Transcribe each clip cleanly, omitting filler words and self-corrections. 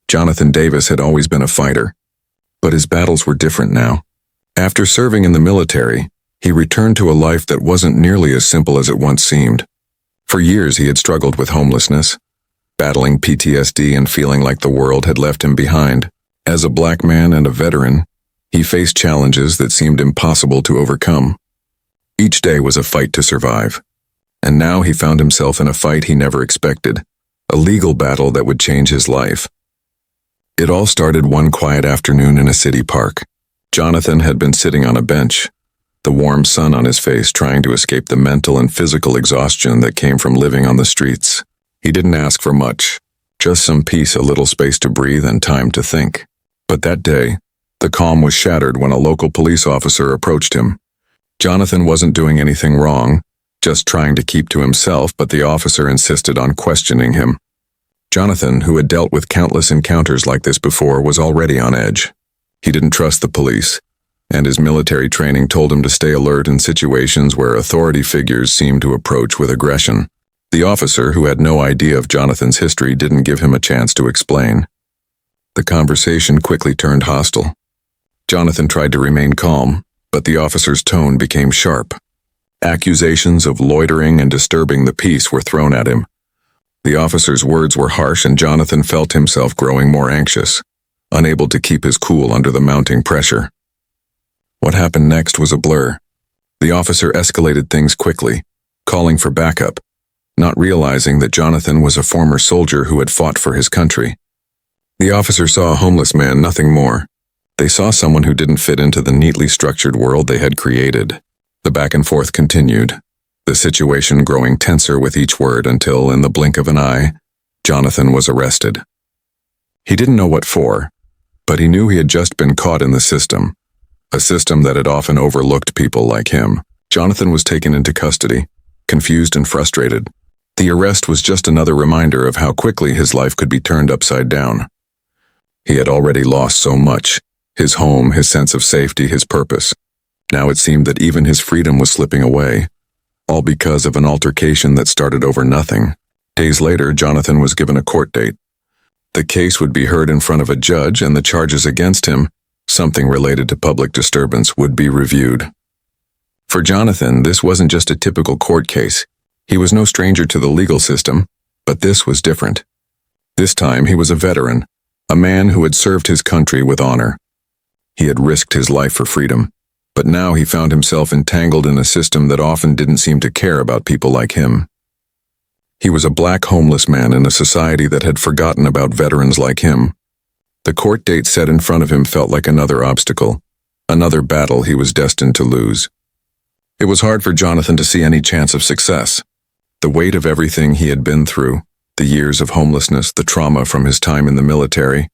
Jonathan Davis had always been a fighter, but his battles were different now. After serving in the military, he returned to a life that wasn't nearly as simple as it once seemed. For years he had struggled with homelessness, battling PTSD and feeling like the world had left him behind. As a black man and a veteran, he faced challenges that seemed impossible to overcome. Each day was a fight to survive, and now he found himself in a fight he never expected, a legal battle that would change his life. It all started one quiet afternoon in a city park. Jonathan had been sitting on a bench, the warm sun on his face, trying to escape the mental and physical exhaustion that came from living on the streets. He didn't ask for much, just some peace, a little space to breathe, and time to think. But that day, the calm was shattered when a local police officer approached him. Jonathan wasn't doing anything wrong, just trying to keep to himself, but the officer insisted on questioning him. Jonathan, who had dealt with countless encounters like this before, was already on edge. He didn't trust the police, and his military training told him to stay alert in situations where authority figures seemed to approach with aggression. The officer, who had no idea of Jonathan's history, didn't give him a chance to explain. The conversation quickly turned hostile. Jonathan tried to remain calm, but the officer's tone became sharp. Accusations of loitering and disturbing the peace were thrown at him. The officer's words were harsh, and Jonathan felt himself growing more anxious, unable to keep his cool under the mounting pressure. What happened next was a blur. The officer escalated things quickly, calling for backup, not realizing that Jonathan was a former soldier who had fought for his country. The officer saw a homeless man, nothing more. They saw someone who didn't fit into the neatly structured world they had created. The back and forth continued, the situation growing tenser with each word until, in the blink of an eye, Jonathan was arrested. He didn't know what for, but he knew he had just been caught in the system, a system that had often overlooked people like him. Jonathan was taken into custody, confused and frustrated. The arrest was just another reminder of how quickly his life could be turned upside down. He had already lost so much, his home, his sense of safety, his purpose. Now it seemed that even his freedom was slipping away, all because of an altercation that started over nothing. Days later, Jonathan was given a court date. The case would be heard in front of a judge, and the charges against him, something related to public disturbance, would be reviewed. For Jonathan, this wasn't just a typical court case. He was no stranger to the legal system, but this was different. This time he was a veteran, a man who had served his country with honor. He had risked his life for freedom, but now he found himself entangled in a system that often didn't seem to care about people like him. He was a black homeless man in a society that had forgotten about veterans like him. The court date set in front of him felt like another obstacle, another battle he was destined to lose. It was hard for Jonathan to see any chance of success. The weight of everything he had been through, the years of homelessness, the trauma from his time in the military,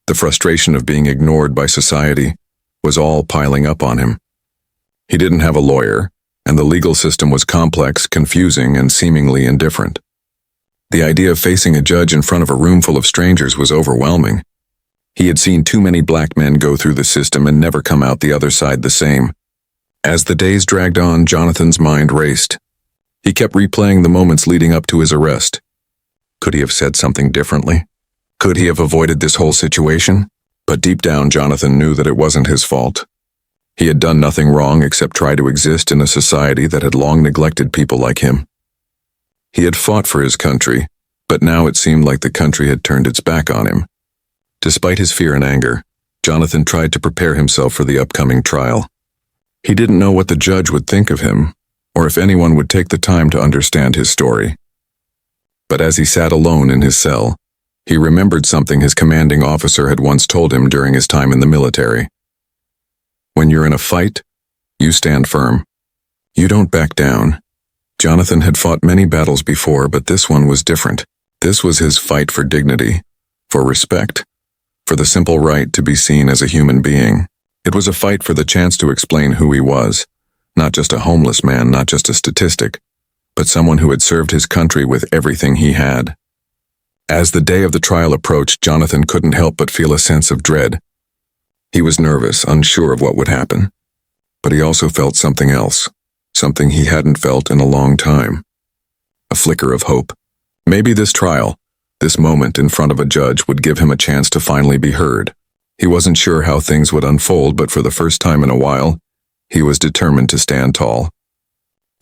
the frustration of being ignored by society, was all piling up on him. He didn't have a lawyer, and the legal system was complex, confusing, and seemingly indifferent. The idea of facing a judge in front of a room full of strangers was overwhelming. He had seen too many black men go through the system and never come out the other side the same. As the days dragged on, Jonathan's mind raced. He kept replaying the moments leading up to his arrest. Could he have said something differently? Could he have avoided this whole situation? But deep down, Jonathan knew that it wasn't his fault. He had done nothing wrong except try to exist in a society that had long neglected people like him. He had fought for his country, but now it seemed like the country had turned its back on him. Despite his fear and anger, Jonathan tried to prepare himself for the upcoming trial. He didn't know what the judge would think of him, or if anyone would take the time to understand his story. But as he sat alone in his cell, he remembered something his commanding officer had once told him during his time in the military. When you're in a fight, you stand firm. You don't back down. Jonathan had fought many battles before, but this one was different. This was his fight for dignity, for respect, for the simple right to be seen as a human being. It was a fight for the chance to explain who he was, not just a homeless man, not just a statistic, but someone who had served his country with everything he had. As the day of the trial approached, Jonathan couldn't help but feel a sense of dread. He was nervous, unsure of what would happen, but he also felt something else, something he hadn't felt in a long time. A flicker of hope. Maybe this trial, This moment in front of a judge would give him a chance to finally be heard. He wasn't sure how things would unfold, but for the first time in a while, he was determined to stand tall.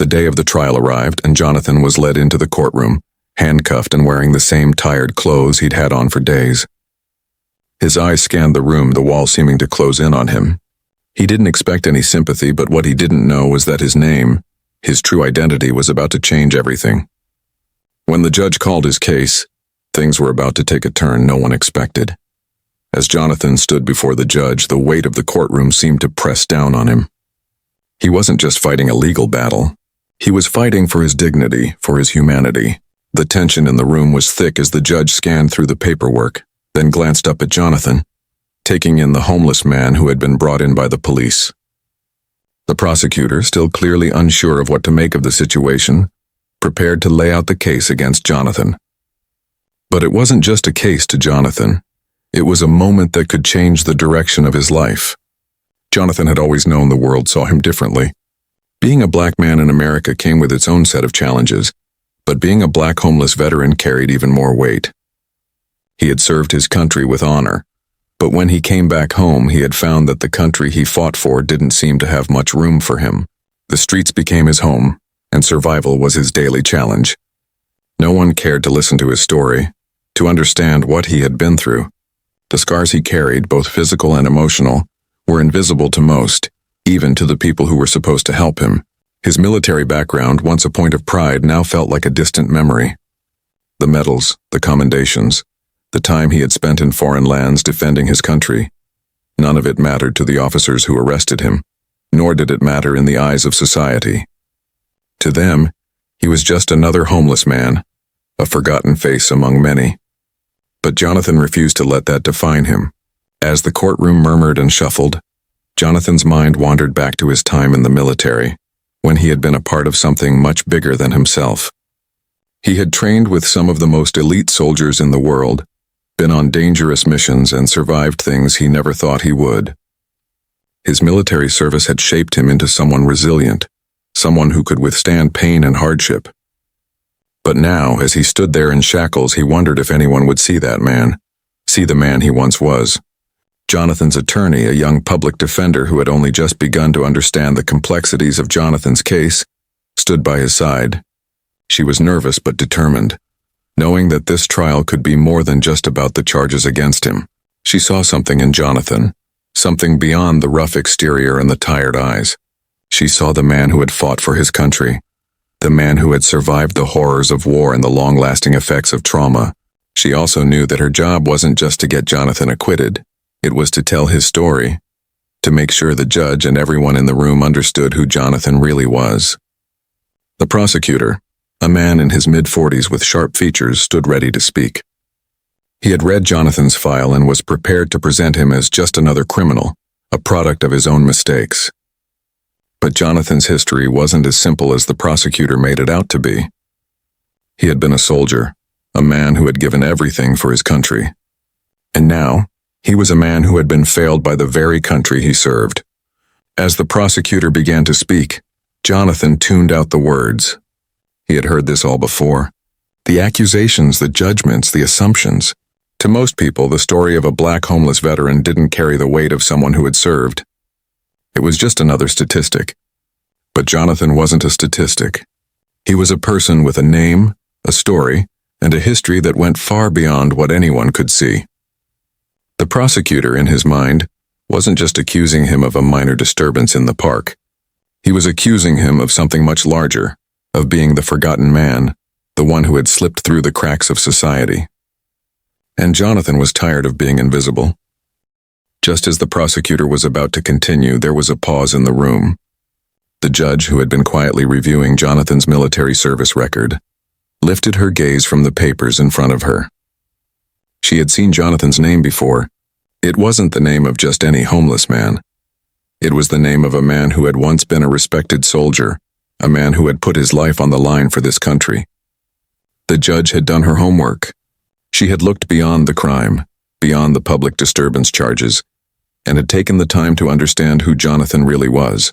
The day of the trial arrived, and Jonathan was led into the courtroom, handcuffed and wearing the same tired clothes he'd had on for days. His eyes scanned the room, the wall seeming to close in on him. He didn't expect any sympathy, but what he didn't know was that his name, his true identity, was about to change everything. When the judge called his case, things were about to take a turn no one expected. As Jonathan stood before the judge, the weight of the courtroom seemed to press down on him. He wasn't just fighting a legal battle. He was fighting for his dignity, for his humanity. The tension in the room was thick as the judge scanned through the paperwork, then glanced up at Jonathan, taking in the homeless man who had been brought in by the police. The prosecutor, still clearly unsure of what to make of the situation, prepared to lay out the case against Jonathan. But it wasn't just a case to Jonathan. It was a moment that could change the direction of his life. Jonathan had always known the world saw him differently. Being a black man in America came with its own set of challenges, but being a black homeless veteran carried even more weight. He had served his country with honor, but when he came back home, he had found that the country he fought for didn't seem to have much room for him. The streets became his home, and survival was his daily challenge. No one cared to listen to his story, to understand what he had been through. The scars he carried, both physical and emotional, were invisible to most, even to the people who were supposed to help him. His military background, once a point of pride, now felt like a distant memory. The medals, the commendations, the time he had spent in foreign lands defending his country, none of it mattered to the officers who arrested him, nor did it matter in the eyes of society. To them, he was just another homeless man, a forgotten face among many. But Jonathan refused to let that define him. As the courtroom murmured and shuffled, Jonathan's mind wandered back to his time in the military, when he had been a part of something much bigger than himself. He had trained with some of the most elite soldiers in the world, been on dangerous missions, and survived things he never thought he would. His military service had shaped him into someone resilient, someone who could withstand pain and hardship. But now, as he stood there in shackles, he wondered if anyone would see that man, see the man he once was. Jonathan's attorney, a young public defender who had only just begun to understand the complexities of Jonathan's case, stood by his side. She was nervous but determined, knowing that this trial could be more than just about the charges against him. She saw something in Jonathan, something beyond the rough exterior and the tired eyes. She saw the man who had fought for his country, the man who had survived the horrors of war and the long-lasting effects of trauma. She also knew that her job wasn't just to get Jonathan acquitted. It was to tell his story, to make sure the judge and everyone in the room understood who Jonathan really was. The prosecutor, a man in his mid-40s with sharp features, stood ready to speak. He had read Jonathan's file and was prepared to present him as just another criminal, a product of his own mistakes. But Jonathan's history wasn't as simple as the prosecutor made it out to be. He had been a soldier, a man who had given everything for his country. And now, he was a man who had been failed by the very country he served. As the prosecutor began to speak, Jonathan tuned out the words. He had heard this all before. The accusations, the judgments, the assumptions. To most people, the story of a black homeless veteran didn't carry the weight of someone who had served. It was just another statistic. But Jonathan wasn't a statistic. He was a person with a name, a story, and a history that went far beyond what anyone could see. The prosecutor, in his mind, wasn't just accusing him of a minor disturbance in the park. He was accusing him of something much larger, of being the forgotten man, the one who had slipped through the cracks of society. And Jonathan was tired of being invisible. Just as the prosecutor was about to continue, there was a pause in the room. The judge, who had been quietly reviewing Jonathan's military service record, lifted her gaze from the papers in front of her. She had seen Jonathan's name before. It wasn't the name of just any homeless man. It was the name of a man who had once been a respected soldier, a man who had put his life on the line for this country. The judge had done her homework. She had looked beyond the crime, beyond the public disturbance charges, and had taken the time to understand who Jonathan really was.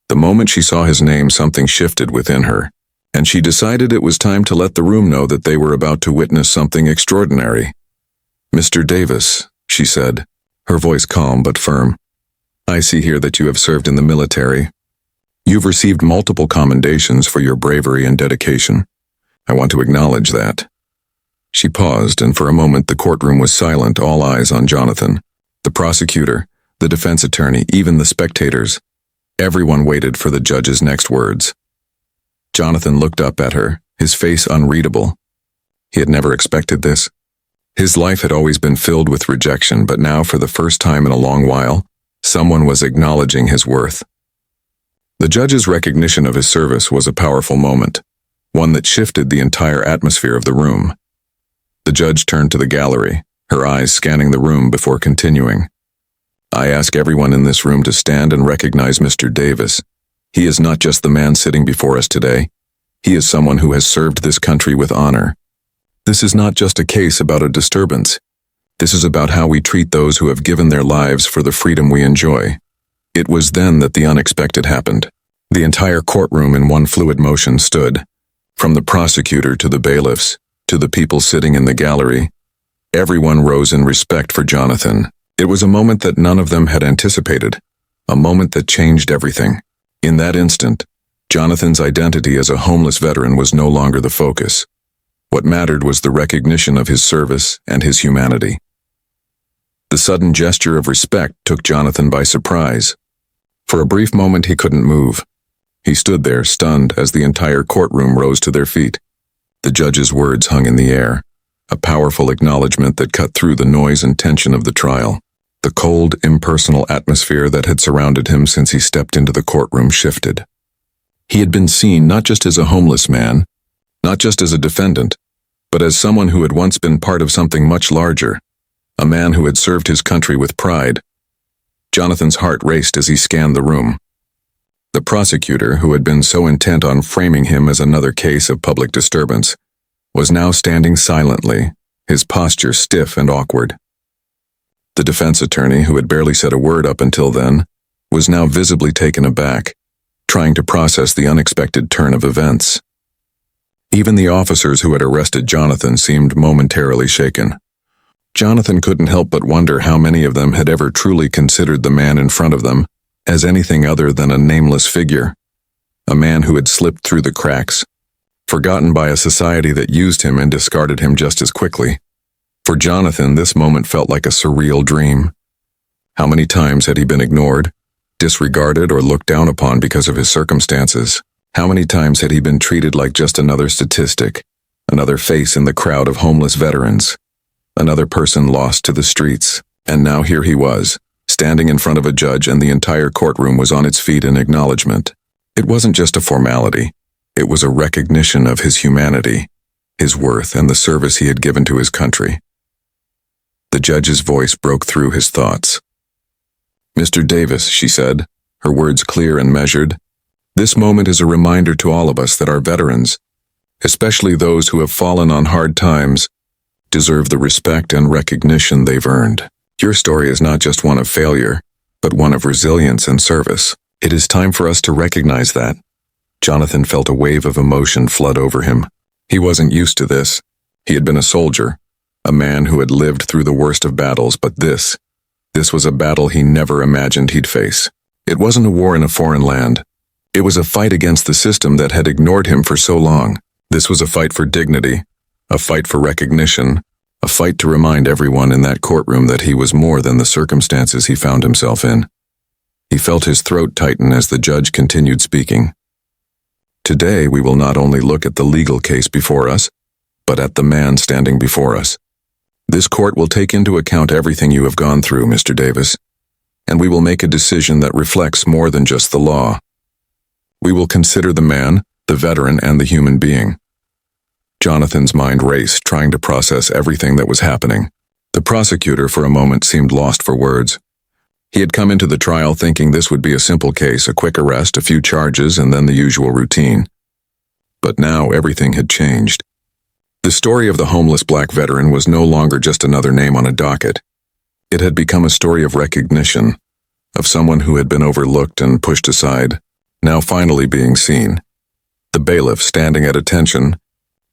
The moment she saw his name, something shifted within her, and she decided it was time to let the room know that they were about to witness something extraordinary. "Mr. Davis," she said, her voice calm but firm, "I see here that you have served in the military. You've received multiple commendations for your bravery and dedication. I want to acknowledge that." She paused, and for a moment the courtroom was silent, all eyes on Jonathan. The prosecutor, the defense attorney, even the spectators. Everyone waited for the judge's next words. Jonathan looked up at her, his face unreadable. He had never expected this. His life had always been filled with rejection, but now, for the first time in a long while, someone was acknowledging his worth. The judge's recognition of his service was a powerful moment, one that shifted the entire atmosphere of the room. The judge turned to the gallery, her eyes scanning the room before continuing. "I ask everyone in this room to stand and recognize Mr. Davis. He is not just the man sitting before us today. He is someone who has served this country with honor. This is not just a case about a disturbance. This is about how we treat those who have given their lives for the freedom we enjoy." It was then that the unexpected happened. The entire courtroom in one fluid motion stood, from the prosecutor to the bailiffs, to the people sitting in the gallery. Everyone rose in respect for Jonathan. It was a moment that none of them had anticipated, a moment that changed everything. In that instant, Jonathan's identity as a homeless veteran was no longer the focus. What mattered was the recognition of his service and his humanity. The sudden gesture of respect took Jonathan by surprise. For a brief moment he couldn't move. He stood there, stunned, as the entire courtroom rose to their feet. The judge's words hung in the air, a powerful acknowledgement that cut through the noise and tension of the trial. The cold, impersonal atmosphere that had surrounded him since he stepped into the courtroom shifted. He had been seen not just as a homeless man, not just as a defendant, but as someone who had once been part of something much larger, a man who had served his country with pride. Jonathan's heart raced as he scanned the room. The prosecutor, who had been so intent on framing him as another case of public disturbance, was now standing silently, his posture stiff and awkward. The defense attorney, who had barely said a word up until then, was now visibly taken aback, trying to process the unexpected turn of events. Even the officers who had arrested Jonathan seemed momentarily shaken. Jonathan couldn't help but wonder how many of them had ever truly considered the man in front of them as anything other than a nameless figure, a man who had slipped through the cracks, forgotten by a society that used him and discarded him just as quickly. For Jonathan, this moment felt like a surreal dream. How many times had he been ignored, disregarded, or looked down upon because of his circumstances? How many times had he been treated like just another statistic, another face in the crowd of homeless veterans, another person lost to the streets? And now here he was, standing in front of a judge, and the entire courtroom was on its feet in acknowledgement. It wasn't just a formality. It was a recognition of his humanity, his worth, and the service he had given to his country. The judge's voice broke through his thoughts. "Mr. Davis," she said, her words clear and measured, "this moment is a reminder to all of us that our veterans, especially those who have fallen on hard times, deserve the respect and recognition they've earned. Your story is not just one of failure, but one of resilience and service. It is time for us to recognize that." Jonathan felt a wave of emotion flood over him. He wasn't used to this. He had been a soldier, a man who had lived through the worst of battles, but this was a battle he never imagined he'd face. It wasn't a war in a foreign land. It was a fight against the system that had ignored him for so long. This was a fight for dignity, a fight for recognition, a fight to remind everyone in that courtroom that he was more than the circumstances he found himself in. He felt his throat tighten as the judge continued speaking. "Today we will not only look at the legal case before us, but at the man standing before us. This court will take into account everything you have gone through, Mr. Davis, and we will make a decision that reflects more than just the law. We will consider the man, the veteran, and the human being." Jonathan's mind raced, trying to process everything that was happening. The prosecutor for a moment seemed lost for words. He had come into the trial thinking this would be a simple case, a quick arrest, a few charges, and then the usual routine. But now everything had changed. The story of the homeless black veteran was no longer just another name on a docket. It had become a story of recognition, of someone who had been overlooked and pushed aside, now finally being seen. The bailiff, standing at attention,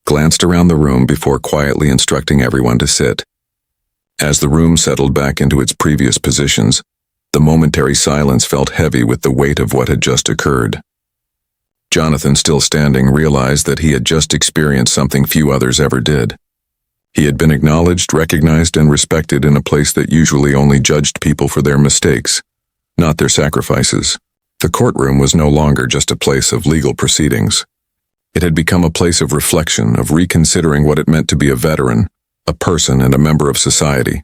glanced around the room before quietly instructing everyone to sit. As the room settled back into its previous positions, the momentary silence felt heavy with the weight of what had just occurred. Jonathan, still standing, realized that he had just experienced something few others ever did. He had been acknowledged, recognized, and respected in a place that usually only judged people for their mistakes, not their sacrifices. The courtroom was no longer just a place of legal proceedings. It had become a place of reflection, of reconsidering what it meant to be a veteran, a person, and a member of society.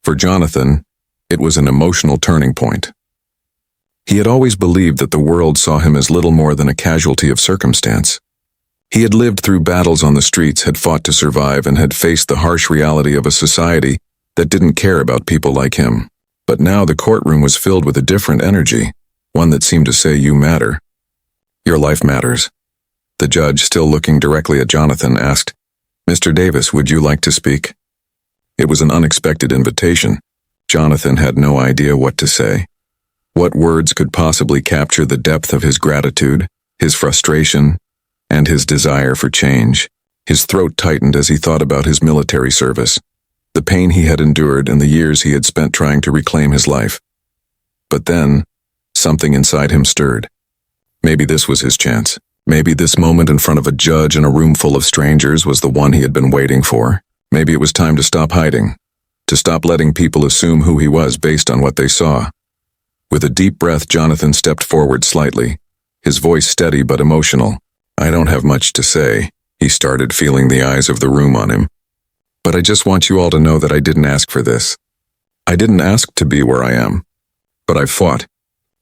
For Jonathan, it was an emotional turning point. He had always believed that the world saw him as little more than a casualty of circumstance. He had lived through battles on the streets, had fought to survive, and had faced the harsh reality of a society that didn't care about people like him. But now the courtroom was filled with a different energy, one that seemed to say, "You matter. Your life matters." The judge, still looking directly at Jonathan, asked, "Mr. Davis, would you like to speak?" It was an unexpected invitation. Jonathan had no idea what to say. What words could possibly capture the depth of his gratitude, his frustration, and his desire for change? His throat tightened as he thought about his military service, the pain he had endured, and the years he had spent trying to reclaim his life. But then, something inside him stirred. Maybe this was his chance. Maybe this moment in front of a judge in a room full of strangers was the one he had been waiting for. Maybe it was time to stop hiding, to stop letting people assume who he was based on what they saw. With a deep breath, Jonathan stepped forward slightly, his voice steady but emotional. "I don't have much to say," he started, feeling the eyes of the room on him. "But I just want you all to know that I didn't ask for this. I didn't ask to be where I am. But I've fought.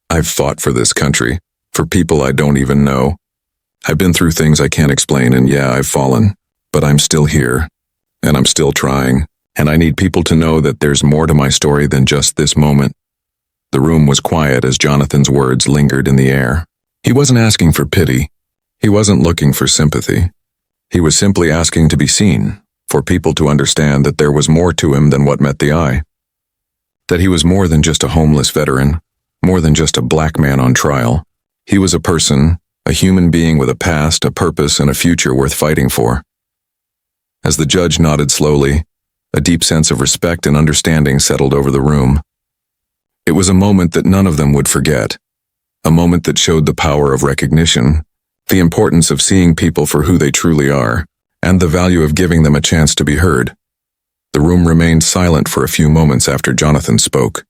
I've fought for this country, for people I don't even know. I've been through things I can't explain, and yeah, I've fallen. But I'm still here, and I'm still trying, and I need people to know that there's more to my story than just this moment." The room was quiet as Jonathan's words lingered in the air. He wasn't asking for pity. He wasn't looking for sympathy. He was simply asking to be seen, for people to understand that there was more to him than what met the eye. That he was more than just a homeless veteran, more than just a black man on trial. He was a person, a human being with a past, a purpose, and a future worth fighting for. As the judge nodded slowly, a deep sense of respect and understanding settled over the room. It was a moment that none of them would forget, a moment that showed the power of recognition, the importance of seeing people for who they truly are, and the value of giving them a chance to be heard. The room remained silent for a few moments after Jonathan spoke.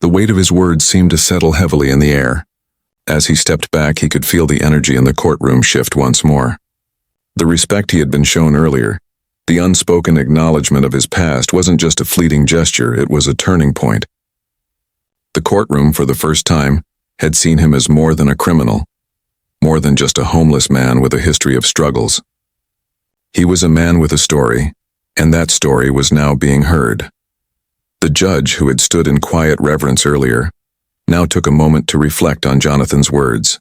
The weight of his words seemed to settle heavily in the air. As he stepped back, he could feel the energy in the courtroom shift once more. The respect he had been shown earlier, the unspoken acknowledgement of his past, wasn't just a fleeting gesture, it was a turning point. The courtroom, for the first time, had seen him as more than a criminal, more than just a homeless man with a history of struggles. He was a man with a story, and that story was now being heard. The judge, who had stood in quiet reverence earlier, now took a moment to reflect on Jonathan's words.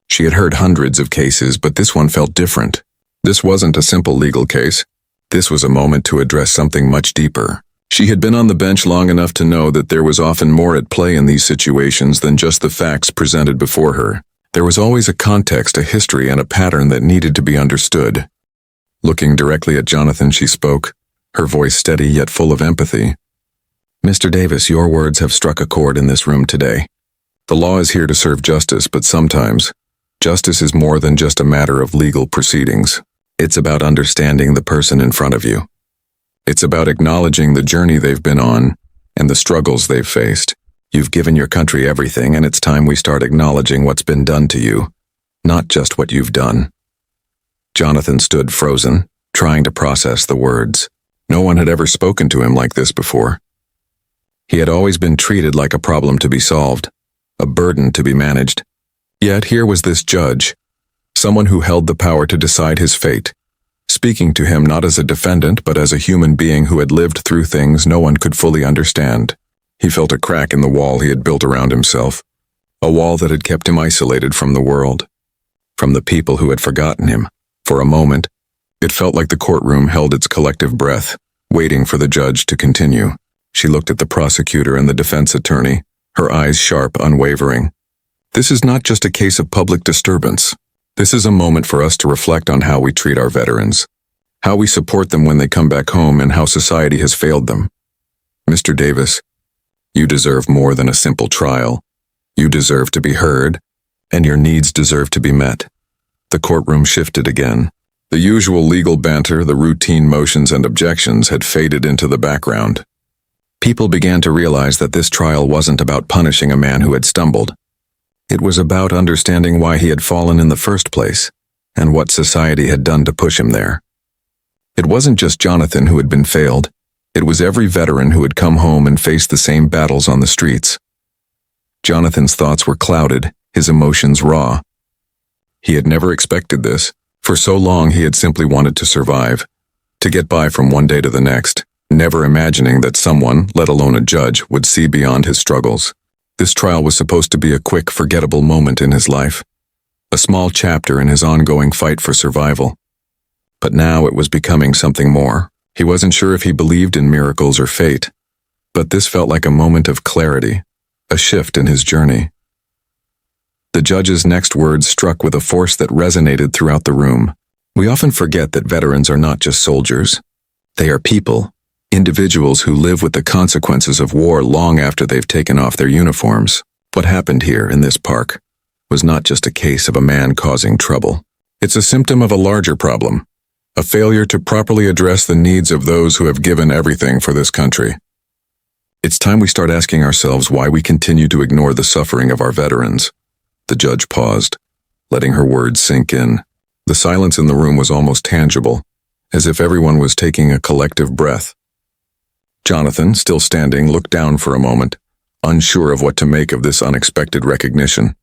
She had heard hundreds of cases, but this one felt different. This wasn't a simple legal case. This was a moment to address something much deeper. She had been on the bench long enough to know that there was often more at play in these situations than just the facts presented before her. There was always a context, a history, and a pattern that needed to be understood. Looking directly at Jonathan, she spoke, her voice steady yet full of empathy. "Mr. Davis, your words have struck a chord in this room today. The law is here to serve justice, but sometimes, justice is more than just a matter of legal proceedings. It's about understanding the person in front of you. It's about acknowledging the journey they've been on and the struggles they've faced. You've given your country everything, and it's time we start acknowledging what's been done to you, not just what you've done." Jonathan stood frozen, trying to process the words. No one had ever spoken to him like this before. He had always been treated like a problem to be solved, a burden to be managed. Yet here was this judge, someone who held the power to decide his fate, speaking to him not as a defendant but as a human being who had lived through things no one could fully understand. He felt a crack in the wall he had built around himself, a wall that had kept him isolated from the world, from the people who had forgotten him. For a moment, it felt like the courtroom held its collective breath, waiting for the judge to continue. She looked at the prosecutor and the defense attorney, her eyes sharp, unwavering. This is not just a case of public disturbance. This is a moment for us to reflect on how we treat our veterans, how we support them when they come back home, and how society has failed them. Mr. Davis, you deserve more than a simple trial. You deserve to be heard, and your needs deserve to be met. The courtroom shifted again. The usual legal banter, the routine motions and objections had faded into the background. People began to realize that this trial wasn't about punishing a man who had stumbled. It was about understanding why he had fallen in the first place, and what society had done to push him there. It wasn't just Jonathan who had been failed. It was every veteran who had come home and faced the same battles on the streets. Jonathan's thoughts were clouded, his emotions raw. He had never expected this. For so long he had simply wanted to survive, to get by from one day to the next, never imagining that someone, let alone a judge, would see beyond his struggles. This trial was supposed to be a quick, forgettable moment in his life, a small chapter in his ongoing fight for survival. But now it was becoming something more. He wasn't sure if he believed in miracles or fate, but this felt like a moment of clarity, a shift in his journey. The judge's next words struck with a force that resonated throughout the room. We often forget that veterans are not just soldiers. They are people, individuals who live with the consequences of war long after they've taken off their uniforms. What happened here in this park was not just a case of a man causing trouble. It's a symptom of a larger problem, a failure to properly address the needs of those who have given everything for this country. It's time we start asking ourselves why we continue to ignore the suffering of our veterans. The judge paused, letting her words sink in. The silence in the room was almost tangible, as if everyone was taking a collective breath. Jonathan, still standing, looked down for a moment, unsure of what to make of this unexpected recognition.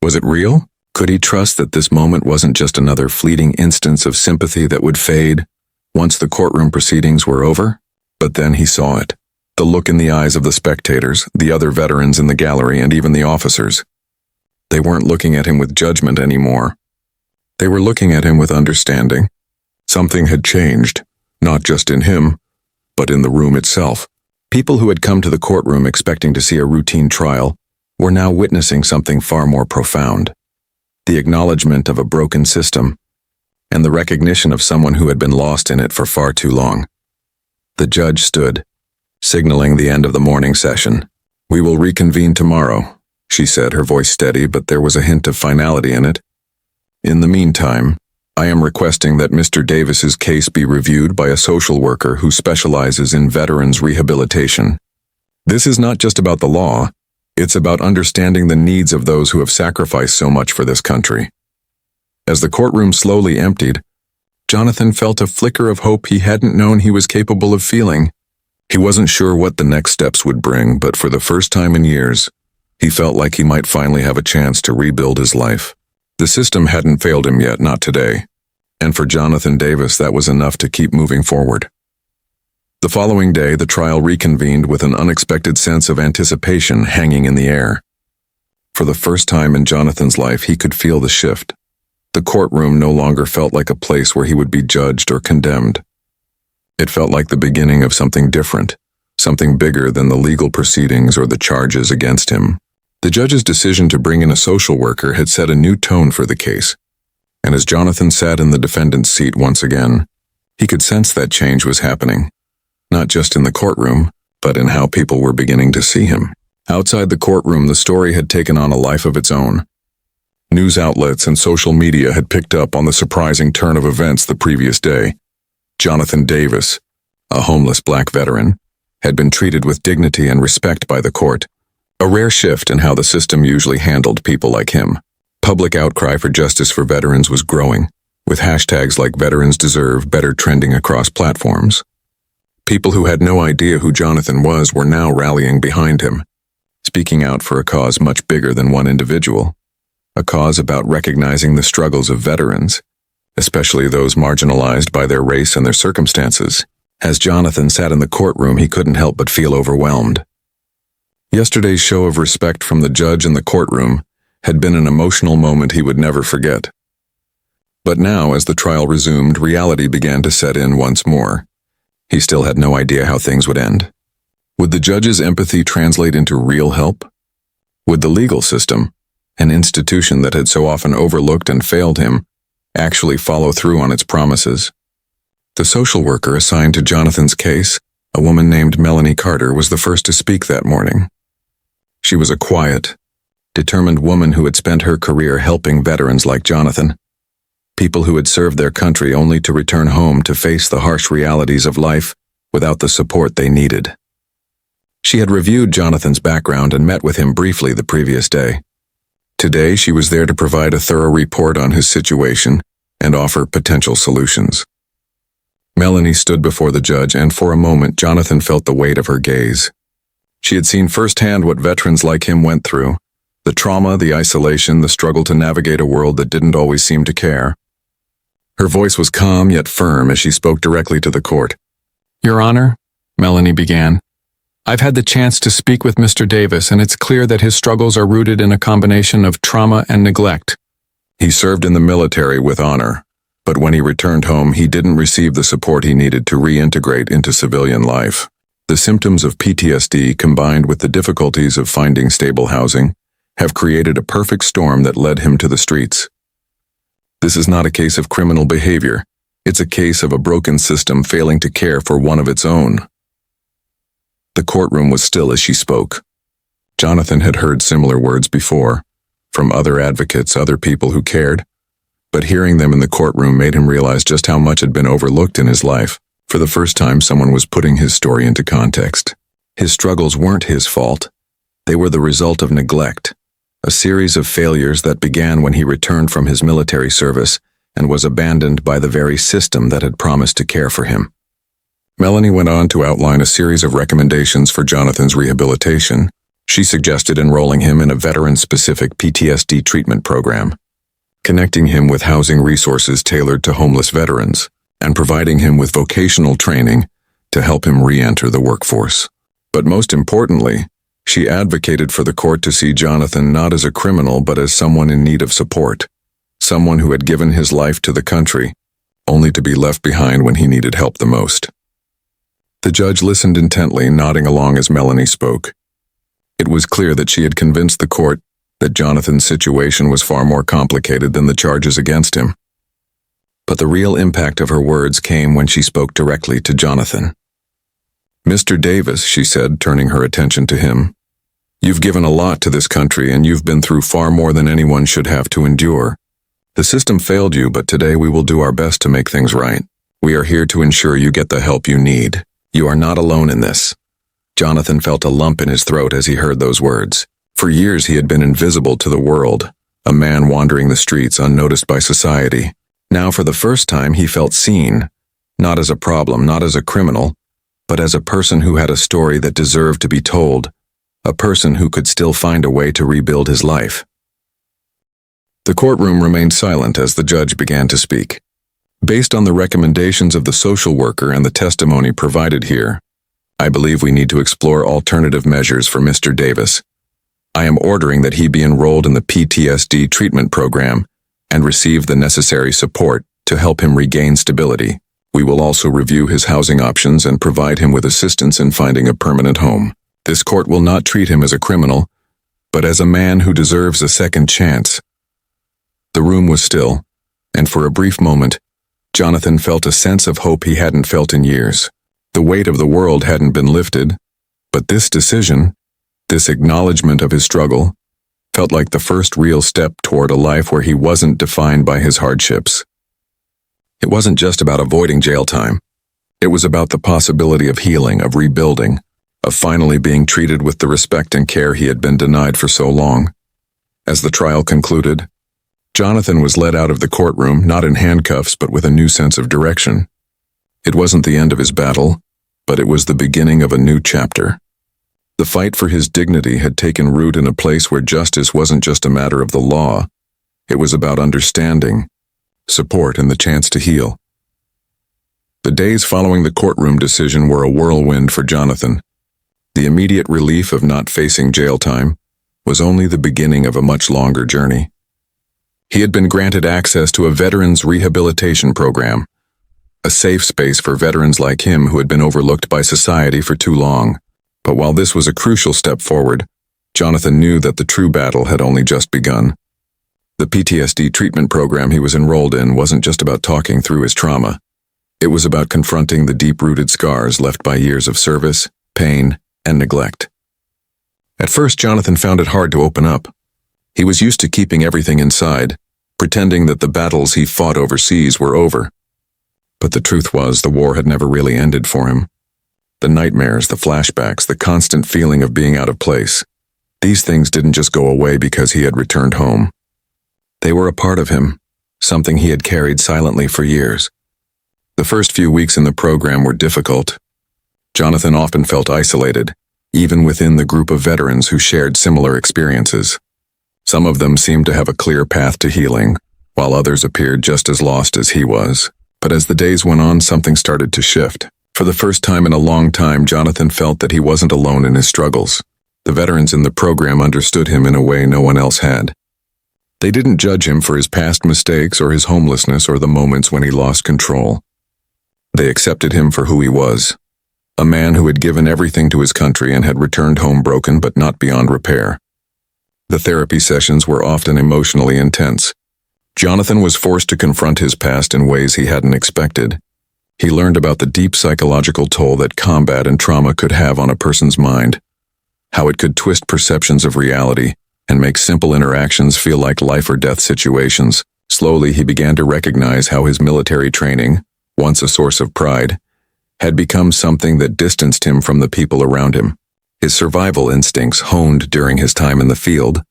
Was it real? Could he trust that this moment wasn't just another fleeting instance of sympathy that would fade once the courtroom proceedings were over? But then he saw it. The look in the eyes of the spectators, the other veterans in the gallery, and even the officers. They weren't looking at him with judgment anymore. They were looking at him with understanding. Something had changed, not just in him, but in the room itself. People who had come to the courtroom expecting to see a routine trial were now witnessing something far more profound. The acknowledgement of a broken system, and the recognition of someone who had been lost in it for far too long. The judge stood, signaling the end of the morning session. "We will reconvene tomorrow," she said, her voice steady, but there was a hint of finality in it. "In the meantime, I am requesting that Mr. Davis's case be reviewed by a social worker who specializes in veterans rehabilitation. This is not just about the law, it's about understanding the needs of those who have sacrificed so much for this country." As the courtroom slowly emptied, Jonathan felt a flicker of hope he hadn't known he was capable of feeling. He wasn't sure what the next steps would bring, but for the first time in years, he felt like he might finally have a chance to rebuild his life. The system hadn't failed him yet, not today. And for Jonathan Davis, that was enough to keep moving forward. The following day, the trial reconvened with an unexpected sense of anticipation hanging in the air. For the first time in Jonathan's life, he could feel the shift. The courtroom no longer felt like a place where he would be judged or condemned. It felt like the beginning of something different, something bigger than the legal proceedings or the charges against him. The judge's decision to bring in a social worker had set a new tone for the case, and as Jonathan sat in the defendant's seat once again, he could sense that change was happening, not just in the courtroom, but in how people were beginning to see him. Outside the courtroom, the story had taken on a life of its own. News outlets and social media had picked up on the surprising turn of events the previous day. Jonathan Davis, a homeless black veteran, had been treated with dignity and respect by the court, a rare shift in how the system usually handled people like him. Public outcry for justice for veterans was growing, with hashtags like Veterans Deserve Better trending across platforms. People who had no idea who Jonathan was were now rallying behind him, speaking out for a cause much bigger than one individual, a cause about recognizing the struggles of veterans, especially those marginalized by their race and their circumstances. As Jonathan sat in the courtroom, he couldn't help but feel overwhelmed. Yesterday's show of respect from the judge in the courtroom had been an emotional moment he would never forget. But now, as the trial resumed, reality began to set in once more. He still had no idea how things would end. Would the judge's empathy translate into real help? Would the legal system, an institution that had so often overlooked and failed him, actually follow through on its promises. The social worker assigned to Jonathan's case, a woman named Melanie Carter, was the first to speak that morning. She was a quiet, determined woman who had spent her career helping veterans like Jonathan, people who had served their country only to return home to face the harsh realities of life without the support they needed. She had reviewed Jonathan's background and met with him briefly the previous day. Today, she was there to provide a thorough report on his situation and offer potential solutions. Melanie stood before the judge, and for a moment, Jonathan felt the weight of her gaze. She had seen firsthand what veterans like him went through: the trauma, the isolation, the struggle to navigate a world that didn't always seem to care. Her voice was calm yet firm as she spoke directly to the court. Your Honor, Melanie began, I've had the chance to speak with Mr. Davis, and it's clear that his struggles are rooted in a combination of trauma and neglect. He served in the military with honor, but when he returned home, he didn't receive the support he needed to reintegrate into civilian life. The symptoms of PTSD, combined with the difficulties of finding stable housing, have created a perfect storm that led him to the streets. This is not a case of criminal behavior. It's a case of a broken system failing to care for one of its own. The courtroom was still as she spoke. Jonathan had heard similar words before, from other advocates, other people who cared, but hearing them in the courtroom made him realize just how much had been overlooked in his life. For the first time, someone was putting his story into context. His struggles weren't his fault. They were the result of neglect, a series of failures that began when he returned from his military service and was abandoned by the very system that had promised to care for him. Melanie went on to outline a series of recommendations for Jonathan's rehabilitation. She suggested enrolling him in a veteran-specific PTSD treatment program, connecting him with housing resources tailored to homeless veterans, and providing him with vocational training to help him re-enter the workforce. But most importantly, she advocated for the court to see Jonathan not as a criminal but as someone in need of support, someone who had given his life to the country, only to be left behind when he needed help the most. The judge listened intently, nodding along as Melanie spoke. It was clear that she had convinced the court that Jonathan's situation was far more complicated than the charges against him. But the real impact of her words came when she spoke directly to Jonathan. Mr. Davis, she said, turning her attention to him, you've given a lot to this country, and you've been through far more than anyone should have to endure. The system failed you, but today we will do our best to make things right. We are here to ensure you get the help you need. You are not alone in this. Jonathan felt a lump in his throat as he heard those words. For years he had been invisible to the world, a man wandering the streets unnoticed by society. Now for the first time he felt seen, not as a problem, not as a criminal, but as a person who had a story that deserved to be told, a person who could still find a way to rebuild his life. The courtroom remained silent as the judge began to speak. Based on the recommendations of the social worker and the testimony provided here, I believe we need to explore alternative measures for Mr. Davis. I am ordering that he be enrolled in the PTSD treatment program and receive the necessary support to help him regain stability. We will also review his housing options and provide him with assistance in finding a permanent home. This court will not treat him as a criminal, but as a man who deserves a second chance. The room was still, and for a brief moment, Jonathan felt a sense of hope he hadn't felt in years. The weight of the world hadn't been lifted, but this decision, this acknowledgement of his struggle, felt like the first real step toward a life where he wasn't defined by his hardships. It wasn't just about avoiding jail time. It was about the possibility of healing, of rebuilding, of finally being treated with the respect and care he had been denied for so long. As the trial concluded, Jonathan was led out of the courtroom, not in handcuffs, but with a new sense of direction. It wasn't the end of his battle, but it was the beginning of a new chapter. The fight for his dignity had taken root in a place where justice wasn't just a matter of the law. It was about understanding, support, and the chance to heal. The days following the courtroom decision were a whirlwind for Jonathan. The immediate relief of not facing jail time was only the beginning of a much longer journey. He had been granted access to a veterans rehabilitation program, a safe space for veterans like him who had been overlooked by society for too long. But while this was a crucial step forward, Jonathan knew that the true battle had only just begun. The PTSD treatment program he was enrolled in wasn't just about talking through his trauma. It was about confronting the deep-rooted scars left by years of service, pain, and neglect. At first, Jonathan found it hard to open up. He was used to keeping everything inside, pretending that the battles he fought overseas were over. But the truth was, the war had never really ended for him. The nightmares, the flashbacks, the constant feeling of being out of place. These things didn't just go away because he had returned home. They were a part of him, something he had carried silently for years. The first few weeks in the program were difficult. Jonathan often felt isolated, even within the group of veterans who shared similar experiences. Some of them seemed to have a clear path to healing, while others appeared just as lost as he was. But as the days went on, something started to shift. For the first time in a long time, Jonathan felt that he wasn't alone in his struggles. The veterans in the program understood him in a way no one else had. They didn't judge him for his past mistakes or his homelessness or the moments when he lost control. They accepted him for who he was, a man who had given everything to his country and had returned home broken but not beyond repair. The therapy sessions were often emotionally intense. Jonathan was forced to confront his past in ways he hadn't expected. He learned about the deep psychological toll that combat and trauma could have on a person's mind, how it could twist perceptions of reality and make simple interactions feel like life or death situations. Slowly, he began to recognize how his military training, once a source of pride, had become something that distanced him from the people around him. His survival instincts, honed during his time in the field,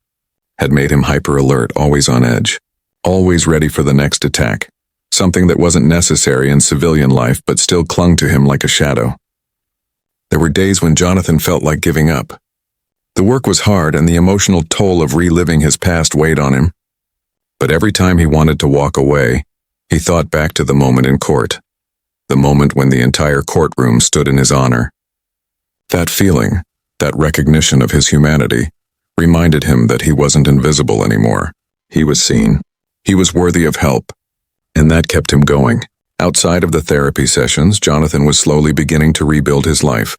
had made him hyper-alert, always on edge, always ready for the next attack, something that wasn't necessary in civilian life but still clung to him like a shadow. There were days when Jonathan felt like giving up. The work was hard and the emotional toll of reliving his past weighed on him. But every time he wanted to walk away, he thought back to the moment in court, the moment when the entire courtroom stood in his honor. That feeling, that recognition of his humanity, reminded him that he wasn't invisible anymore. He was seen. He was worthy of help. And that kept him going. Outside of the therapy sessions, Jonathan was slowly beginning to rebuild his life.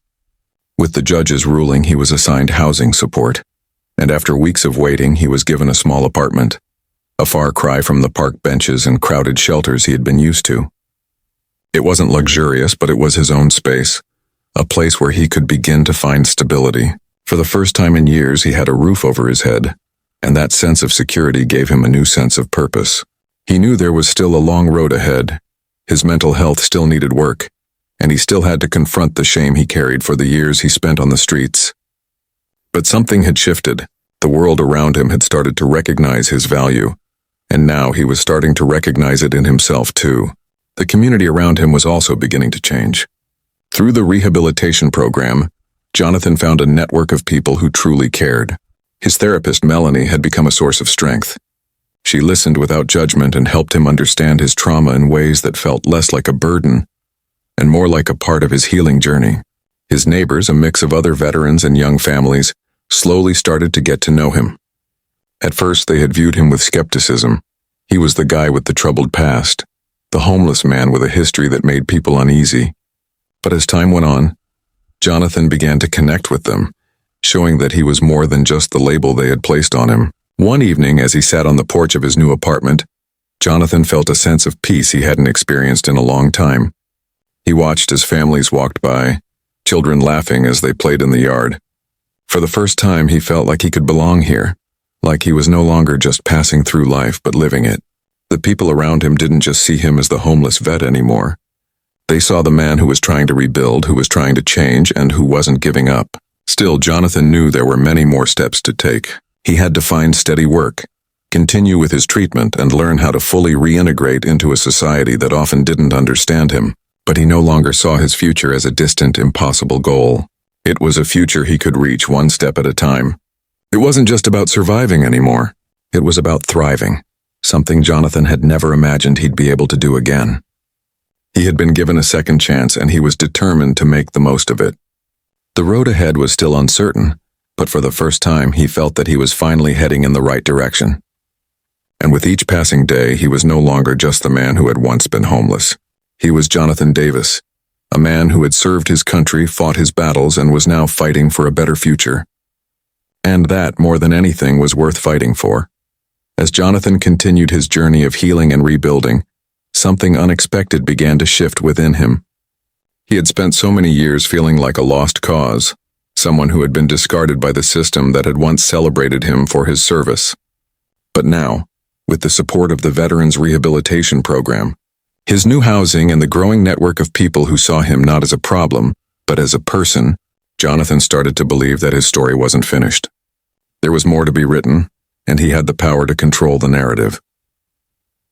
With the judge's ruling, he was assigned housing support, and after weeks of waiting, he was given a small apartment, a far cry from the park benches and crowded shelters he had been used to. It wasn't luxurious, but it was his own space, a place where he could begin to find stability. For the first time in years, he had a roof over his head, and that sense of security gave him a new sense of purpose. He knew there was still a long road ahead. His mental health still needed work, and he still had to confront the shame he carried for the years he spent on the streets. But something had shifted. The world around him had started to recognize his value, and now he was starting to recognize it in himself too. The community around him was also beginning to change. Through the rehabilitation program, Jonathan found a network of people who truly cared. His therapist, Melanie, had become a source of strength. She listened without judgment and helped him understand his trauma in ways that felt less like a burden and more like a part of his healing journey. His neighbors, a mix of other veterans and young families, slowly started to get to know him. At first, they had viewed him with skepticism. He was the guy with the troubled past, the homeless man with a history that made people uneasy. But as time went on, Jonathan began to connect with them, showing that he was more than just the label they had placed on him. One evening, as he sat on the porch of his new apartment, Jonathan felt a sense of peace he hadn't experienced in a long time. He watched as families walked by, children laughing as they played in the yard. For the first time, he felt like he could belong here, like he was no longer just passing through life but living it. The people around him didn't just see him as the homeless vet anymore. They saw the man who was trying to rebuild, who was trying to change, and who wasn't giving up. Still, Jonathan knew there were many more steps to take. He had to find steady work, continue with his treatment, and learn how to fully reintegrate into a society that often didn't understand him. But he no longer saw his future as a distant, impossible goal. It was a future he could reach one step at a time. It wasn't just about surviving anymore. It was about thriving, something Jonathan had never imagined he'd be able to do again. He had been given a second chance, and he was determined to make the most of it. The road ahead was still uncertain, but for the first time he felt that he was finally heading in the right direction. And with each passing day, he was no longer just the man who had once been homeless. He was Jonathan Davis, a man who had served his country, fought his battles, and was now fighting for a better future. And that, more than anything, was worth fighting for. As Jonathan continued his journey of healing and rebuilding, something unexpected began to shift within him. He had spent so many years feeling like a lost cause, someone who had been discarded by the system that had once celebrated him for his service. But now, with the support of the Veterans Rehabilitation Program, his new housing and the growing network of people who saw him not as a problem, but as a person, Jonathan started to believe that his story wasn't finished. There was more to be written, and he had the power to control the narrative.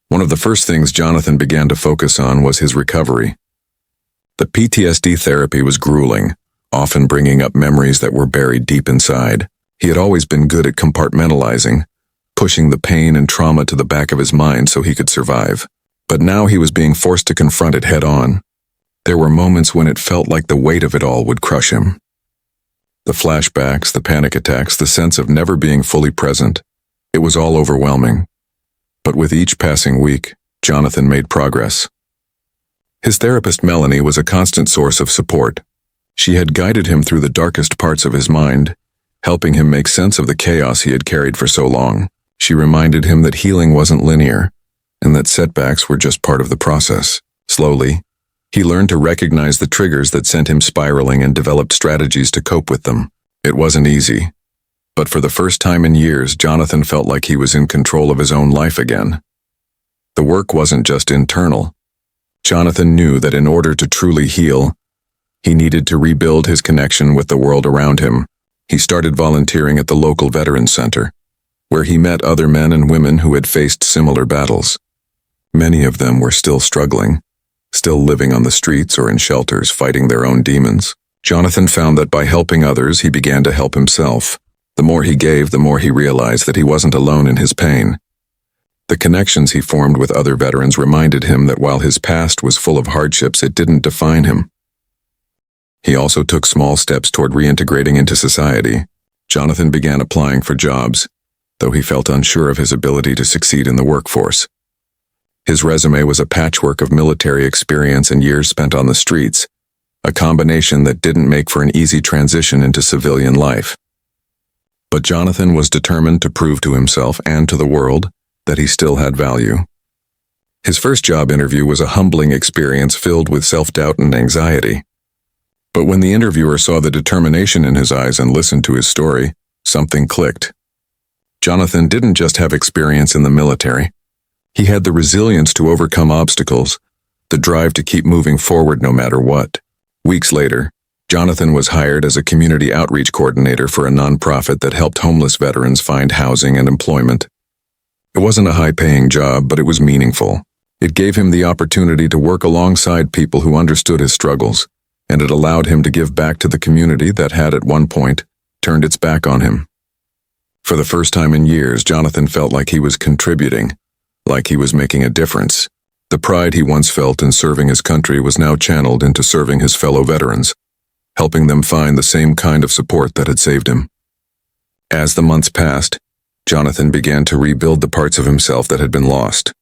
One of the first things Jonathan began to focus on was his recovery. The PTSD therapy was grueling, often bringing up memories that were buried deep inside. He had always been good at compartmentalizing, pushing the pain and trauma to the back of his mind so he could survive. But now he was being forced to confront it head-on. There were moments when it felt like the weight of it all would crush him. The flashbacks, the panic attacks, the sense of never being fully present. It was all overwhelming. But with each passing week, Jonathan made progress. His therapist Melanie was a constant source of support. She had guided him through the darkest parts of his mind, helping him make sense of the chaos he had carried for so long. She reminded him that healing wasn't linear, and that setbacks were just part of the process. Slowly, he learned to recognize the triggers that sent him spiraling and developed strategies to cope with them. It wasn't easy, but for the first time in years, Jonathan felt like he was in control of his own life again. The work wasn't just internal. Jonathan knew that in order to truly heal, he needed to rebuild his connection with the world around him. He started volunteering at the local Veterans Center, where he met other men and women who had faced similar battles. Many of them were still struggling, still living on the streets or in shelters fighting their own demons. Jonathan found that by helping others, he began to help himself. The more he gave, the more he realized that he wasn't alone in his pain. The connections he formed with other veterans reminded him that while his past was full of hardships, it didn't define him. He also took small steps toward reintegrating into society. Jonathan began applying for jobs, though he felt unsure of his ability to succeed in the workforce. His resume was a patchwork of military experience and years spent on the streets, a combination that didn't make for an easy transition into civilian life. But Jonathan was determined to prove to himself and to the world that he still had value. His first job interview was a humbling experience filled with self-doubt and anxiety. But when the interviewer saw the determination in his eyes and listened to his story, something clicked. Jonathan didn't just have experience in the military. He had the resilience to overcome obstacles, the drive to keep moving forward no matter what. Weeks later, Jonathan was hired as a community outreach coordinator for a nonprofit that helped homeless veterans find housing and employment. It wasn't a high-paying job, but it was meaningful. It gave him the opportunity to work alongside people who understood his struggles, and it allowed him to give back to the community that had at one point turned its back on him. For the first time in years, Jonathan felt like he was contributing, like he was making a difference. The pride he once felt in serving his country was now channeled into serving his fellow veterans, helping them find the same kind of support that had saved him. As the months passed, Jonathan began to rebuild the parts of himself that had been lost.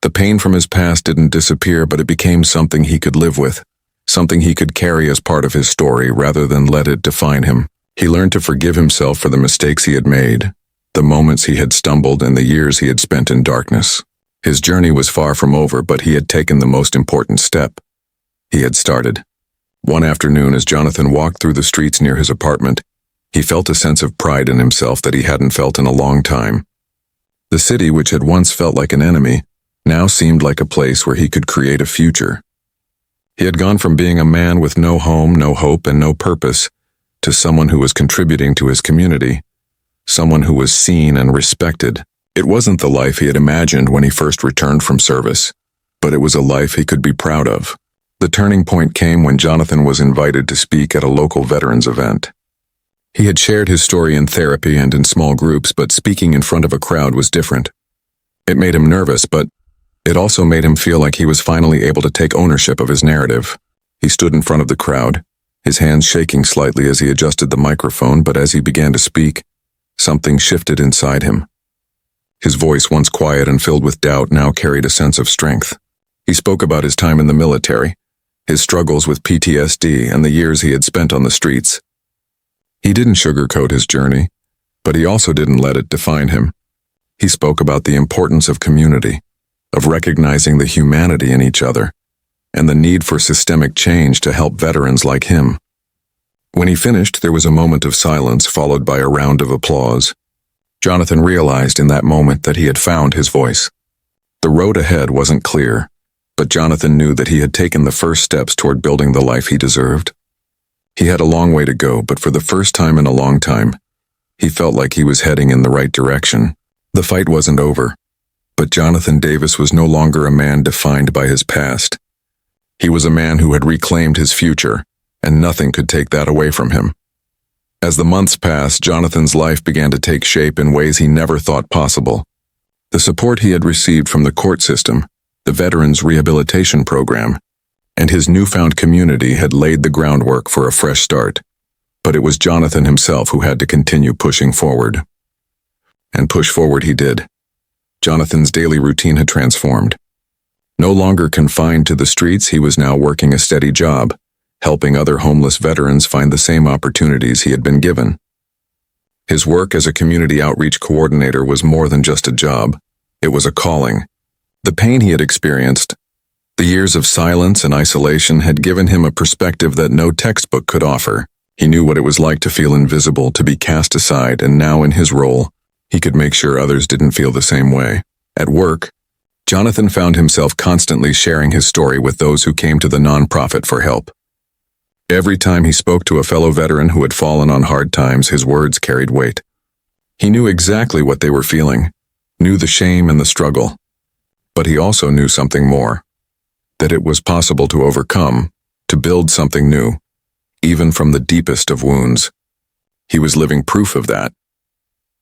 The pain from his past didn't disappear, but it became something he could live with, something he could carry as part of his story rather than let it define him. He learned to forgive himself for the mistakes he had made, the moments he had stumbled, and the years he had spent in darkness. His journey was far from over, but he had taken the most important step. He had started. One afternoon, as Jonathan walked through the streets near his apartment, he felt a sense of pride in himself that he hadn't felt in a long time. The city, which had once felt like an enemy, now seemed like a place where he could create a future. He had gone from being a man with no home, no hope, and no purpose, to someone who was contributing to his community, someone who was seen and respected. It wasn't the life he had imagined when he first returned from service, but it was a life he could be proud of. The turning point came when Jonathan was invited to speak at a local veterans event. He had shared his story in therapy and in small groups, but speaking in front of a crowd was different. It made him nervous, but it also made him feel like he was finally able to take ownership of his narrative. He stood in front of the crowd, his hands shaking slightly as he adjusted the microphone, but as he began to speak, something shifted inside him. His voice, once quiet and filled with doubt, now carried a sense of strength. He spoke about his time in the military, his struggles with PTSD, and the years he had spent on the streets. He didn't sugarcoat his journey, But he also didn't let it define him. He spoke about the importance of community, of recognizing the humanity in each other, and the need for systemic change to help veterans like him. When he finished, there was a moment of silence followed by a round of applause. Jonathan realized in that moment that he had found his voice. The road ahead wasn't clear, but Jonathan knew that he had taken the first steps toward building the life he deserved. He had a long way to go, but for the first time in a long time, he felt like he was heading in the right direction. The fight wasn't over, but Jonathan Davis was no longer a man defined by his past. He was a man who had reclaimed his future, and nothing could take that away from him. As the months passed, Jonathan's life began to take shape in ways he never thought possible. The support he had received from the court system, the Veterans Rehabilitation Program, and his newfound community had laid the groundwork for a fresh start. But it was Jonathan himself who had to continue pushing forward. And push forward he did. Jonathan's daily routine had transformed. No longer confined to the streets, he was now working a steady job, helping other homeless veterans find the same opportunities he had been given. His work as a community outreach coordinator was more than just a job. It was a calling. The pain he had experienced, the years of silence and isolation, had given him a perspective that no textbook could offer. He knew what it was like to feel invisible, to be cast aside, and now in his role, he could make sure others didn't feel the same way. At work, Jonathan found himself constantly sharing his story with those who came to the nonprofit for help. Every time he spoke to a fellow veteran who had fallen on hard times, his words carried weight. He knew exactly what they were feeling, knew the shame and the struggle. But he also knew something more, that it was possible to overcome, to build something new, even from the deepest of wounds. He was living proof of that.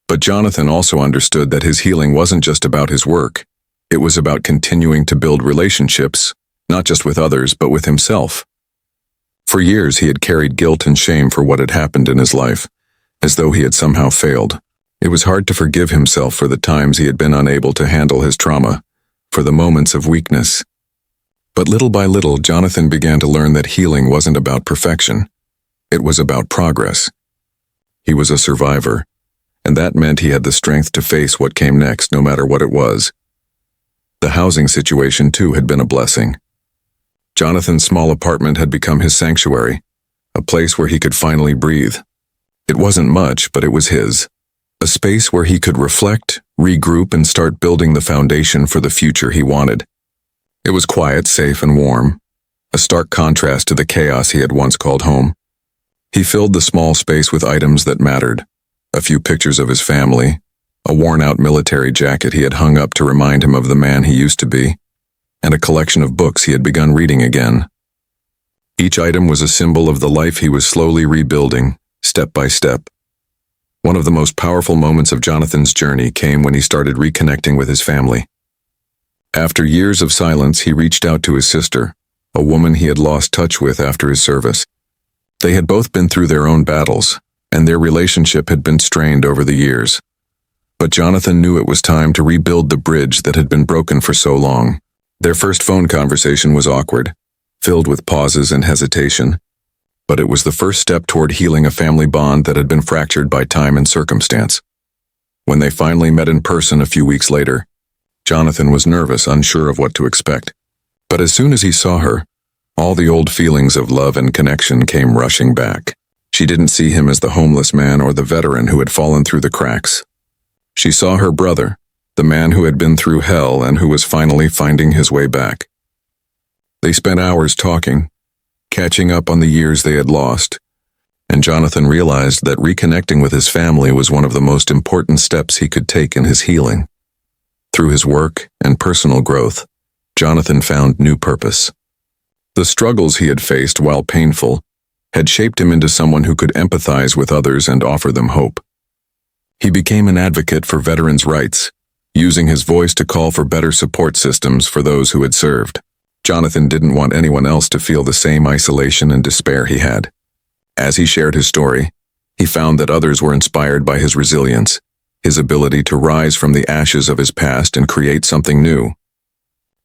But Jonathan also understood that his healing wasn't just about his work. It was about continuing to build relationships, not just with others, but with himself. For years, he had carried guilt and shame for what had happened in his life, as though he had somehow failed. It was hard to forgive himself for the times he had been unable to handle his trauma, for the moments of weakness. But little by little, Jonathan began to learn that healing wasn't about perfection. It was about progress. He was a survivor, and that meant he had the strength to face what came next, no matter what it was. The housing situation, too, had been a blessing. Jonathan's small apartment had become his sanctuary, a place where he could finally breathe. It wasn't much, but it was his. A space where he could reflect, regroup, and start building the foundation for the future he wanted. It was quiet, safe, and warm, a stark contrast to the chaos he had once called home. He filled the small space with items that mattered: a few pictures of his family, a worn-out military jacket he had hung up to remind him of the man he used to be, and a collection of books he had begun reading again. Each item was a symbol of the life he was slowly rebuilding, step by step. One of the most powerful moments of Jonathan's journey came when he started reconnecting with his family. After years of silence, he reached out to his sister, a woman he had lost touch with after his service. They had both been through their own battles, and their relationship had been strained over the years. But Jonathan knew it was time to rebuild the bridge that had been broken for so long. Their first phone conversation was awkward, filled with pauses and hesitation, but it was the first step toward healing a family bond that had been fractured by time and circumstance. When they finally met in person a few weeks later, Jonathan was nervous, unsure of what to expect. But as soon as he saw her, all the old feelings of love and connection came rushing back. She didn't see him as the homeless man or the veteran who had fallen through the cracks. She saw her brother, the man who had been through hell and who was finally finding his way back. They spent hours talking, catching up on the years they had lost, and Jonathan realized that reconnecting with his family was one of the most important steps he could take in his healing. Through his work and personal growth, Jonathan found new purpose. The struggles he had faced, while painful, had shaped him into someone who could empathize with others and offer them hope. He became an advocate for veterans' rights, using his voice to call for better support systems for those who had served. Jonathan didn't want anyone else to feel the same isolation and despair he had. As he shared his story, he found that others were inspired by his resilience, his ability to rise from the ashes of his past and create something new.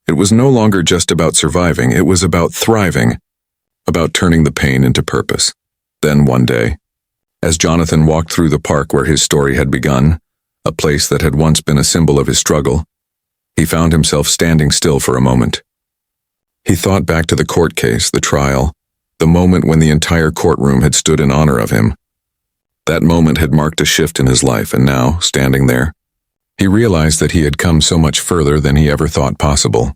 It was no longer just about surviving, it was about thriving, about turning the pain into purpose. Then one day, As Jonathan walked through the park where his story had begun, a place that had once been a symbol of his struggle, he found himself standing still for a moment. He thought back to the court case, the trial, the moment when the entire courtroom had stood in honor of him. That moment had marked a shift in his life, and now, standing there, he realized that he had come so much further than he ever thought possible.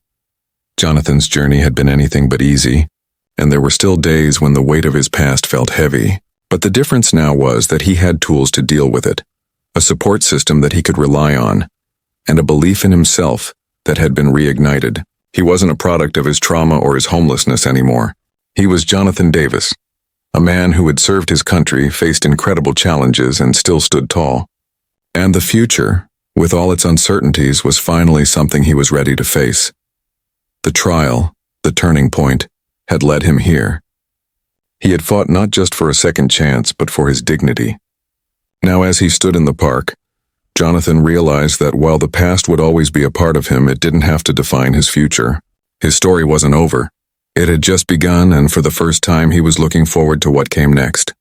Jonathan's journey had been anything but easy, and there were still days when the weight of his past felt heavy. But the difference now was that he had tools to deal with it, a support system that he could rely on, and a belief in himself that had been reignited. He wasn't a product of his trauma or his homelessness anymore. He was Jonathan Davis, a man who had served his country, faced incredible challenges, and still stood tall. And the future, with all its uncertainties, was finally something he was ready to face. The trial, the turning point, had led him here. He had fought not just for a second chance, but for his dignity. Now, as he stood in the park, Jonathan realized that while the past would always be a part of him, it didn't have to define his future. His story wasn't over. It had just begun, and for the first time he was looking forward to what came next.